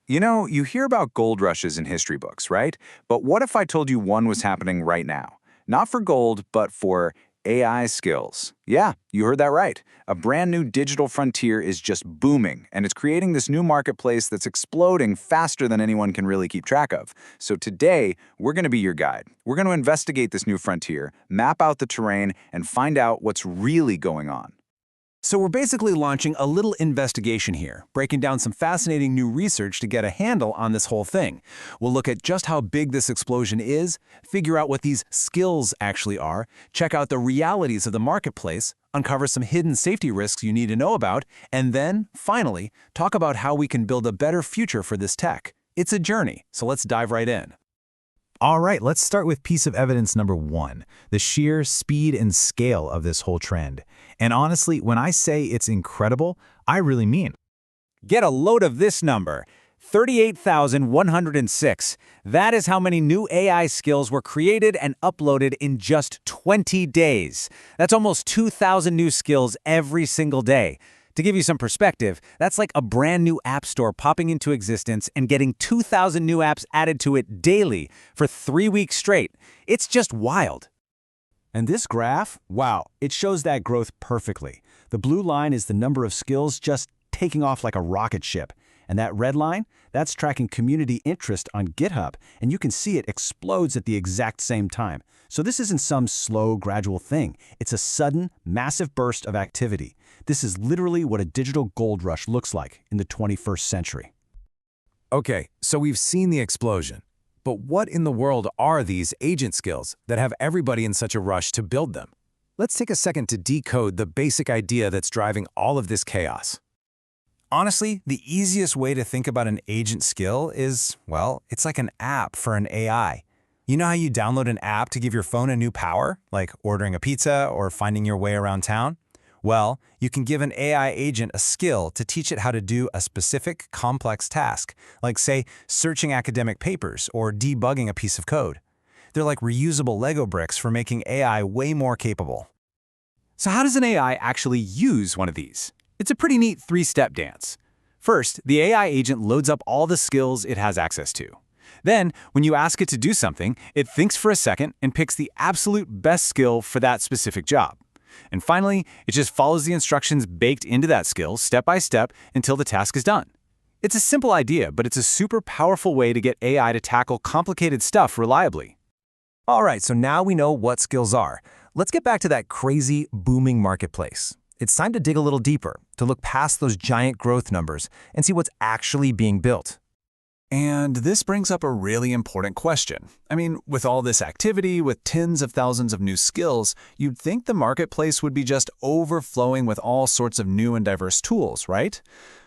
You know, you hear about gold rushes in history books, right? But what if I told you one was happening right now? Not for gold, but for AI skills. Yeah, you heard that right. A brand new digital frontier is just booming, and it's creating this new marketplace that's exploding faster than anyone can really keep track of. So today, we're going to be your guide. We're going to investigate this new frontier, map out the terrain, and find out what's really going on. So we're basically launching a little investigation here, breaking down some fascinating new research to get a handle on this whole thing. We'll look at just how big this explosion is, figure out what these skills actually are, check out the realities of the marketplace, uncover some hidden safety risks you need to know about, and then, finally, talk about how we can build a better future for this tech. It's a journey, so let's dive right in. All right, let's start with piece of evidence number 1, the sheer speed and scale of this whole trend. And honestly, when I say it's incredible, I really mean it. Get a load of this number, 38,106. That is how many new AI skills were created and uploaded in just 20 days. That's almost 2,000 new skills every single day. To give you some perspective, that's like a brand new app store popping into existence and getting 2,000 new apps added to it daily for 3 weeks straight. It's just wild. And this graph, wow, it shows that growth perfectly. The blue line is the number of skills just taking off like a rocket ship. And that red line, that's tracking community interest on GitHub, and you can see it explodes at the exact same time. So this isn't some slow, gradual thing. It's a sudden, massive burst of activity. This is literally what a digital gold rush looks like in the 21st century. Okay, so we've seen the explosion. But what in the world are these agent skills that have everybody in such a rush to build them? Let's take a second to decode the basic idea that's driving all of this chaos. Honestly, the easiest way to think about an agent skill is, well, it's like an app for an AI. You know how you download an app to give your phone a new power, like ordering a pizza or finding your way around town? Well, you can give an AI agent a skill to teach it how to do a specific, complex task, like, say, searching academic papers or debugging a piece of code. They're like reusable Lego bricks for making AI way more capable. So how does an AI actually use one of these? It's a pretty neat three-step dance. First, the AI agent loads up all the skills it has access to. Then, when you ask it to do something, it thinks for a second and picks the absolute best skill for that specific job. And finally, it just follows the instructions baked into that skill step by step until the task is done. It's a simple idea, but it's a super powerful way to get AI to tackle complicated stuff reliably. All right, so now we know what skills are. Let's get back to that crazy, booming marketplace. It's time to dig a little deeper, to look past those giant growth numbers and see what's actually being built. And this brings up a really important question. I mean, with all this activity, with tens of thousands of new skills, you'd think the marketplace would be just overflowing with all sorts of new and diverse tools, right?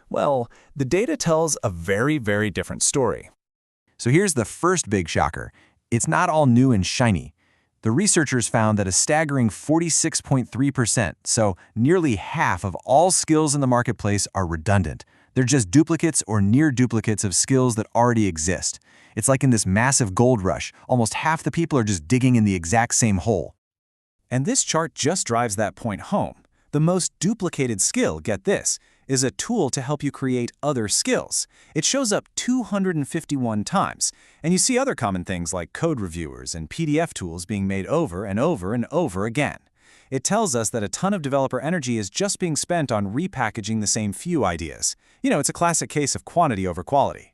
Well, the data tells a very, very different story. So here's the first big shocker. It's not all new and shiny. The researchers found that a staggering 46.3%, so nearly half of all skills in the marketplace, are redundant. They're just duplicates or near duplicates of skills that already exist. It's like in this massive gold rush, almost half the people are just digging in the exact same hole. And this chart just drives that point home. The most duplicated skill, get this, is a tool to help you create other skills. It shows up 251 times, and you see other common things like code reviewers and PDF tools being made over and over and over again. It tells us that a ton of developer energy is just being spent on repackaging the same few ideas. You know, it's a classic case of quantity over quality.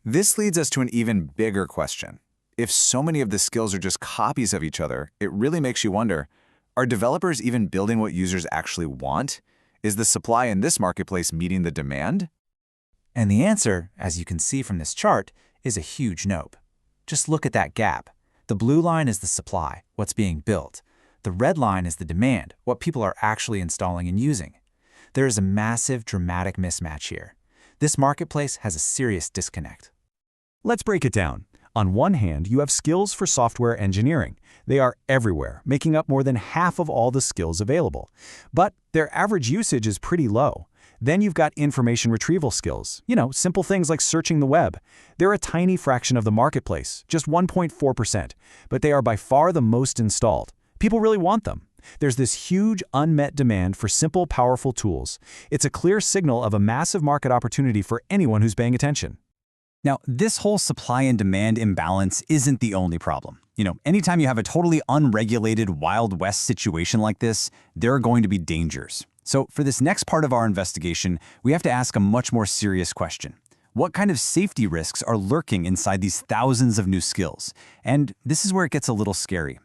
This leads us to an even bigger question. If so many of the skills are just copies of each other, it really makes you wonder, are developers even building what users actually want? Is the supply in this marketplace meeting the demand? And the answer, as you can see from this chart, is a huge nope. Just look at that gap. The blue line is the supply, what's being built. The red line is the demand, what people are actually installing and using. There is a massive, dramatic mismatch here. This marketplace has a serious disconnect. Let's break it down. On one hand, you have skills for software engineering. They are everywhere, making up more than half of all the skills available. But their average usage is pretty low. Then you've got information retrieval skills. You know, simple things like searching the web. They're a tiny fraction of the marketplace, just 1.4%, but they are by far the most installed. People really want them. There's this huge unmet demand for simple, powerful tools. It's a clear signal of a massive market opportunity for anyone who's paying attention. Now, this whole supply and demand imbalance isn't the only problem. Anytime you have a totally unregulated Wild West situation like this, there are going to be dangers. So for this next part of our investigation, we have to ask a much more serious question. What kind of safety risks are lurking inside these thousands of new skills? And this is where it gets a little scary.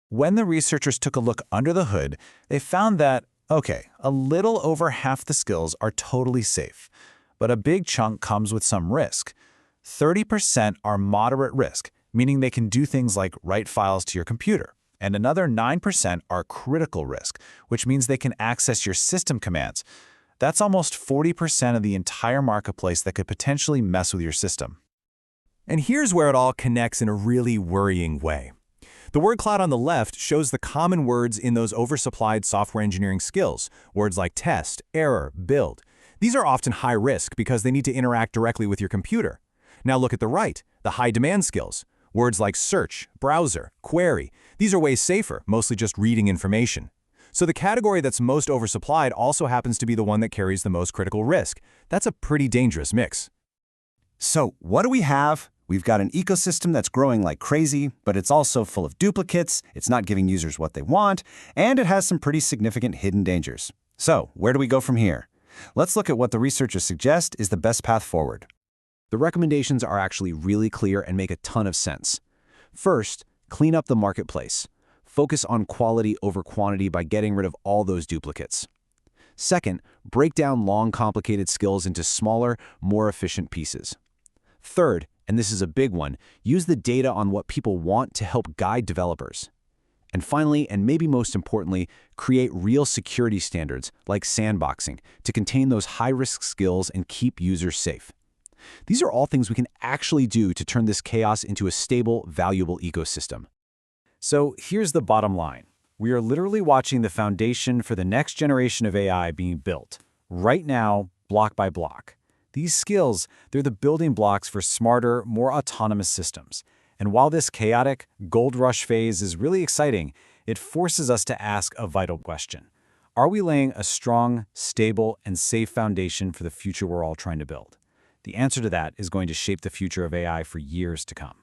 When the researchers took a look under the hood, they found that, okay, a little over half the skills are totally safe, but a big chunk comes with some risk. 30% are moderate risk, meaning they can do things like write files to your computer. And another 9% are critical risk, which means they can access your system commands. That's almost 40% of the entire marketplace that could potentially mess with your system. And here's where it all connects in a really worrying way. The word cloud on the left shows the common words in those oversupplied software engineering skills, words like test, error, build. These are often high risk because they need to interact directly with your computer. Now look at the right, the high demand skills. Words like search, browser, query. These are way safer, mostly just reading information. So the category that's most oversupplied also happens to be the one that carries the most critical risk. That's a pretty dangerous mix. So what do we have? We've got an ecosystem that's growing like crazy, but it's also full of duplicates, it's not giving users what they want, and it has some pretty significant hidden dangers. So where do we go from here? Let's look at what the researchers suggest is the best path forward. The recommendations are actually really clear and make a ton of sense. First, clean up the marketplace. Focus on quality over quantity by getting rid of all those duplicates. Second, break down long, complicated skills into smaller, more efficient pieces. Third, and this is a big one, use the data on what people want to help guide developers. And finally, and maybe most importantly, create real security standards like sandboxing to contain those high-risk skills and keep users safe. These are all things we can actually do to turn this chaos into a stable, valuable ecosystem. So here's the bottom line. We are literally watching the foundation for the next generation of AI being built, right now, block by block. These skills, they're the building blocks for smarter, more autonomous systems. And while this chaotic, gold rush phase is really exciting, it forces us to ask a vital question. Are we laying a strong, stable, and safe foundation for the future we're all trying to build? The answer to that is going to shape the future of AI for years to come.